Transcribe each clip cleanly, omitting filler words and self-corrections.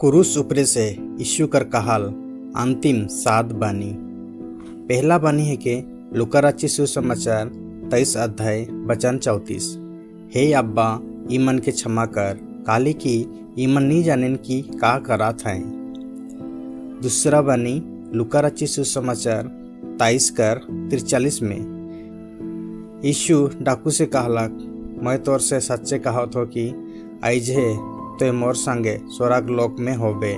क्रूस ऊपरे से यीशु कर कहाल अंतिम 7 बानी। पहला बानी है कि लूका रचित सुसमाचार 23 अध्याय वचन 34। हे अब्बा ईमन के क्षमा कर, काली की ईमन नहीं जानन की का करा था। दूसरा बानी लूका रचित सुसमाचार 23:43 में यीशु डाकू से कहलक, मैं तोर से सच्चे कहत हो कि आइजे तो मोर संगे स्वर्ग लोक में होबे।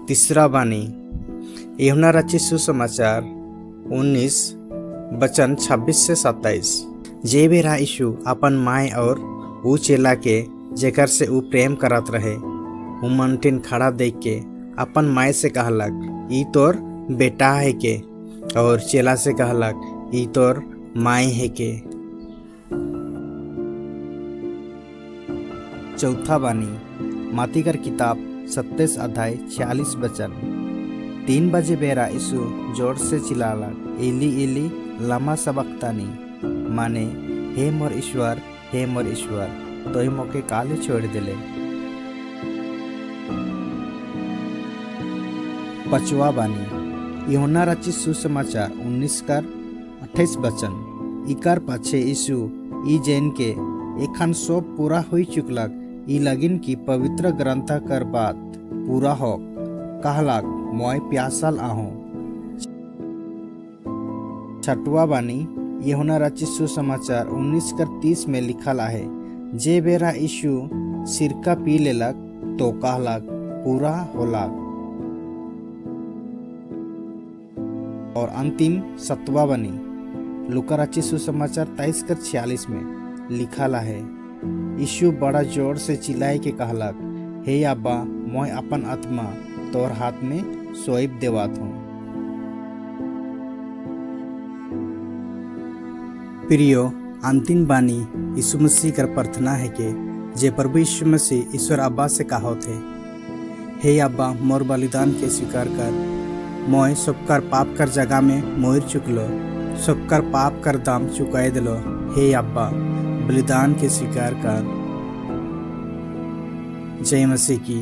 तीसरा बानी यूहन्ना रचित सुसमाचार 19 वचन 26 से 27। जे बेरा यीशु अपन माय और ऊ चेला के जेकर से ऊ प्रेम करत रहे ऊ मनटिन खड़ा देख के अपन माय से कहलक, ई तोर बेटा है के, और चेला से कहलक, ई तोर माय है के। चौथा बानी माती कर किताब 27 अध्याय 46 वचन। 3 बजे बेरा यीशु जोर से चिल्लाला, एली एली लमा सबक्तानी, माने हे मोर ईश्वर, हे मोर ईश्वर, तोय मोके काले छोड़ दिले। पांचवा बानी यूहन्ना रचित सुसमाचार 19:28 वचन। इकर पाछे यीशु ई जैन के एखन सब पूरा हो चुकलक, ई लगिन की पवित्र ग्रंथ कर बात पूरा हो, कहलक, मोय प्यासल आहूं। छठवा बानी यूहन्ना रचित सुसमाचार 19:30 में लिखल है, जे बेरा यीशु सिरका पी लेलक तो कहलक, पूरा होलक। और अंतिम 7वां बानी लूका रचित सुसमाचार 23:46 में लिखल है, यीशु बड़ा जोर से चिल्लाए के कहलक, हे अब्बा मैं अपन आत्मा तोर हाथ में सौंप देवात हूँ। प्रियो, अंतिम बानी यीशु मसीह कर प्रार्थना है कि जे प्रभु यीशु मसीह ईश्वर अब्बा से कहो थे, हे अब्बा मोर बलिदान के स्वीकार कर, मोय सबकर पाप कर जगह में मोर चुकलो, सबकर पाप कर दाम चुकाए दिलो। हे अब्बा बलिदान के स्वीकार कर। जय मसीह की।